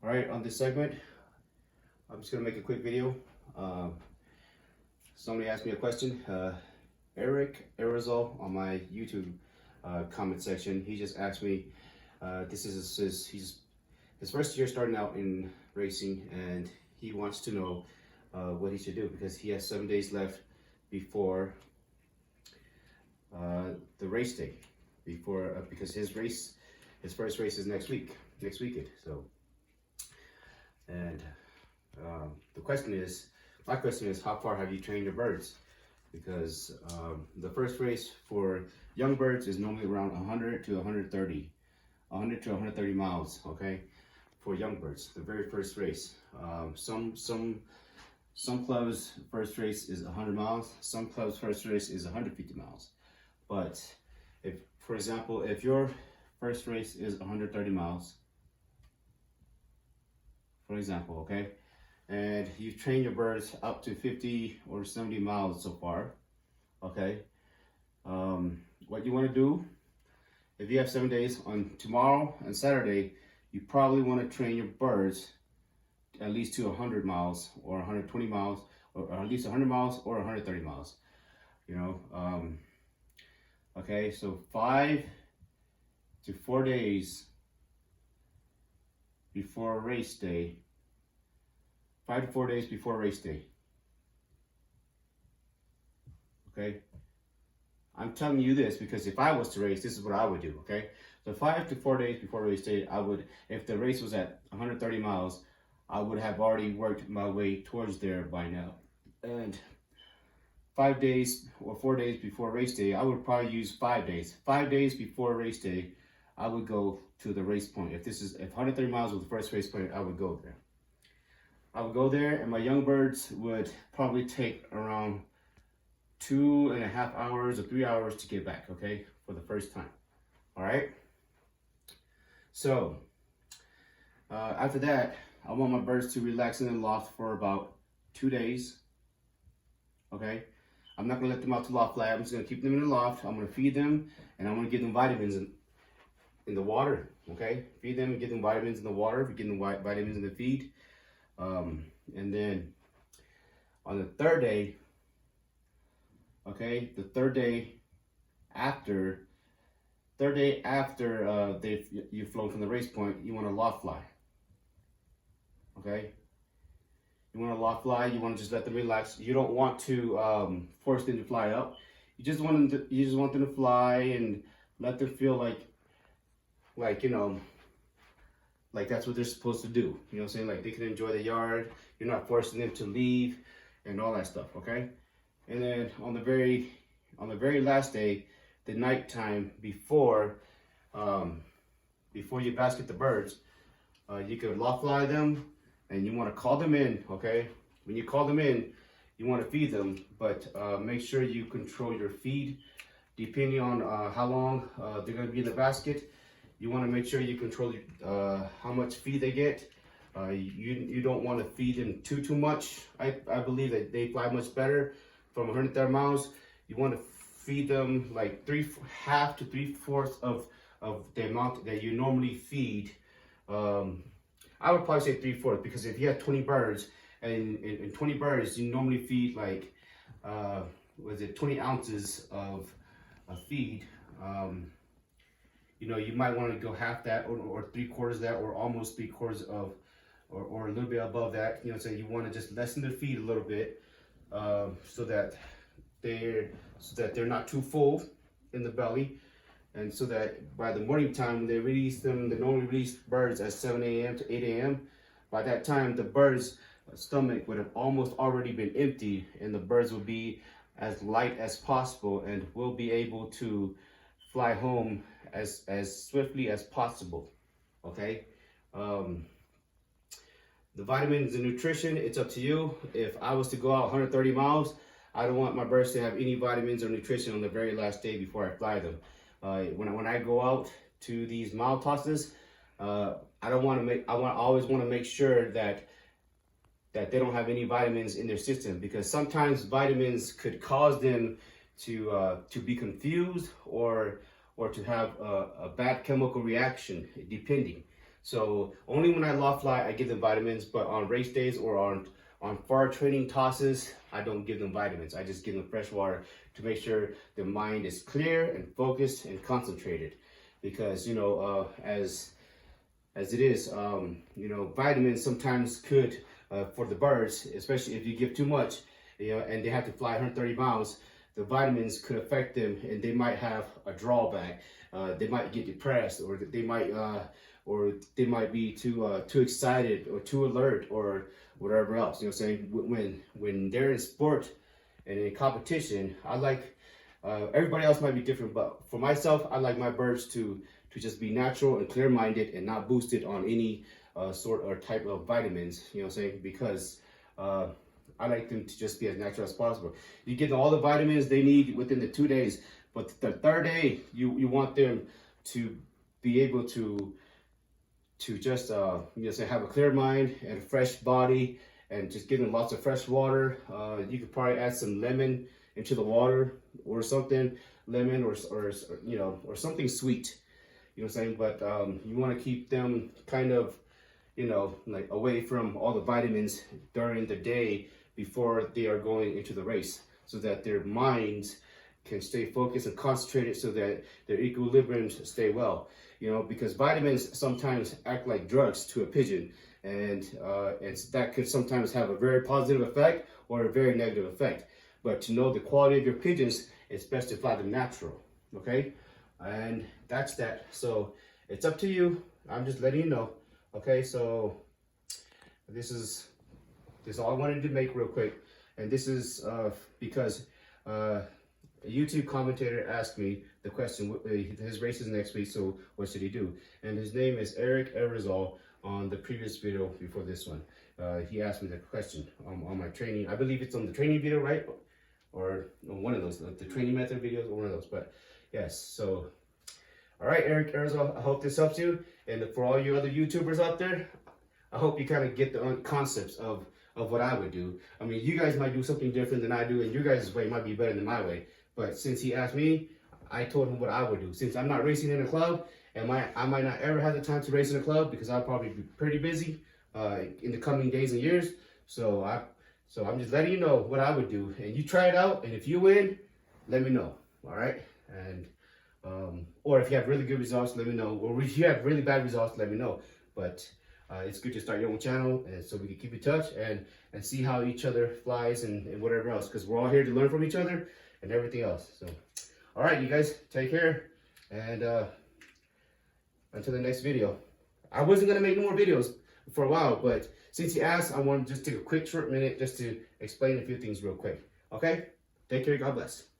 All right, on this segment, I'm just gonna make a quick video. Somebody asked me a question. Eric Aerosol on my YouTube comment section. He just asked me. This is his first year starting out in racing, and he wants to know what he should do because he has 7 days left before the race day. Because his first race is next weekend. So. And my question is, how far have you trained your birds? Because the first race for young birds is normally around 100 to 130 miles, okay, for young birds, the very first race. Some clubs' first race is 100 miles, some clubs' first race is 150 miles. But if, for example, if your first race is 130 miles, for example, okay, and you've trained your birds up to 50 or 70 miles so far, okay, what you want to do, if you have 7 days, on tomorrow and Saturday, you probably want to train your birds at least to 100 miles or 120 miles, or at least 100 miles or 130 miles, you know. Okay, so 5 to 4 days before race day, 5 to 4 days before race day. Okay, I'm telling you this because if I was to race, this is what I would do. Okay, so 5 to 4 days before race day, I would, if the race was at 130 miles, I would have already worked my way towards there by now. And 5 days or 4 days before race day, I would probably use 5 days. 5 days before race day, I would go to the race point. If 130 miles was the first race point, I would go there. I would go there, and my young birds would probably take around 2.5 hours or 3 hours to get back, okay, for the first time. All right. So after that, I want my birds to relax in the loft for about 2 days. Okay. I'm not gonna let them out to loft fly. I'm just gonna keep them in the loft. I'm gonna feed them, and I'm gonna give them vitamins in the water, okay? Feed them and give them vitamins in the water, give them vitamins in the feed. And then on the third day, okay, you've flown from the race point, you want to loft fly, okay? You want to loft fly, you want to just let them relax. You don't want to force them to fly up. You just want them to fly and let them feel like, you know, like that's what they're supposed to do. You know what I'm saying? Like they can enjoy the yard. You're not forcing them to leave and all that stuff, okay? And then on the very last day, the nighttime before you basket the birds, you could loft fly them, and you want to call them in, okay? When you call them in, you want to feed them, but make sure you control your feed depending on how long they're going to be in the basket. You want to make sure you control how much feed they get. You don't want to feed them too much. I believe that they fly much better from 130 miles. You want to feed them like half to 3/4 of the amount that you normally feed. I would probably say 3/4, because if you have 20 birds, and in 20 birds you normally feed like 20 ounces of feed. You know, you might want to go half that or 3/4 that, or almost 3/4 of, or a little bit above that. You know, so you want to just lessen the feed a little bit, so that they're not too full in the belly, and so that by the morning time when they release them, they normally release birds at 7 a.m. to 8 a.m. By that time, the bird's stomach would have almost already been empty, and the birds will be as light as possible and will be able to fly home as swiftly as possible, okay? The vitamins and nutrition, it's up to you. If I was to go out 130 miles, I don't want my birds to have any vitamins or nutrition on the very last day before I fly them. When I go out to these mile tosses, I always want to make sure that they don't have any vitamins in their system, because sometimes vitamins could cause them to be confused or to have a bad chemical reaction, depending. So only when I loft fly, I give them vitamins, but on race days or on far training tosses, I don't give them vitamins. I just give them fresh water to make sure their mind is clear and focused and concentrated. Because, you know, as it is, you know, vitamins sometimes could, for the birds, especially if you give too much, you know, and they have to fly 130 miles, the vitamins could affect them and they might have a drawback. They might get depressed, or they might be too excited or too alert or whatever else. You know what I'm saying? When they're in sport and in competition, I like, everybody else might be different, but for myself, I like my birds to just be natural and clear-minded and not boosted on any sort or type of vitamins, you know what I'm saying? Because I like them to just be as natural as possible. You get all the vitamins they need within the 2 days, but the third day, you want them to be able to just, you know, say, have a clear mind and a fresh body, and just give them lots of fresh water. You could probably add some lemon into the water or something, lemon or you know, or something sweet. You know what I'm saying? But you want to keep them kind of, you know, like away from all the vitamins during the day before they are going into the race, so that their minds can stay focused and concentrated, so that their equilibriums stay well. You know, because vitamins sometimes act like drugs to a pigeon, and that could sometimes have a very positive effect or a very negative effect. But to know the quality of your pigeons, it's best to fly them natural, okay? And that's that. So it's up to you. I'm just letting you know. Okay, so this is all I wanted to make real quick. And this is because a YouTube commentator asked me the question, his race is next week, so what should he do? And his name is Eric Erizal on the previous video before this one. He asked me the question on my training. I believe it's on the training video, right? Or on one of those, the training method videos, or one of those. But yes, so all right, Eric Erizal, I hope this helps you. And for all you other YouTubers out there, I hope you kind of get the concepts of what I would do. I mean, you guys might do something different than I do, and your guys' way might be better than my way. But since he asked me, I told him what I would do. Since I'm not racing in a club, and I might not ever have the time to race in a club, because I'll probably be pretty busy in the coming days and years. So I'm just letting you know what I would do, and you try it out. And if you win, let me know. All right, and or if you have really good results, let me know. Or if you have really bad results, let me know. But it's good to start your own channel, and so we can keep in touch and see how each other flies and whatever else, because we're all here to learn from each other and everything else. So, all right, you guys, take care, and until the next video. I wasn't gonna make no more videos for a while, but since you asked, I want to just take a quick short minute just to explain a few things real quick. Okay? Take care. God bless.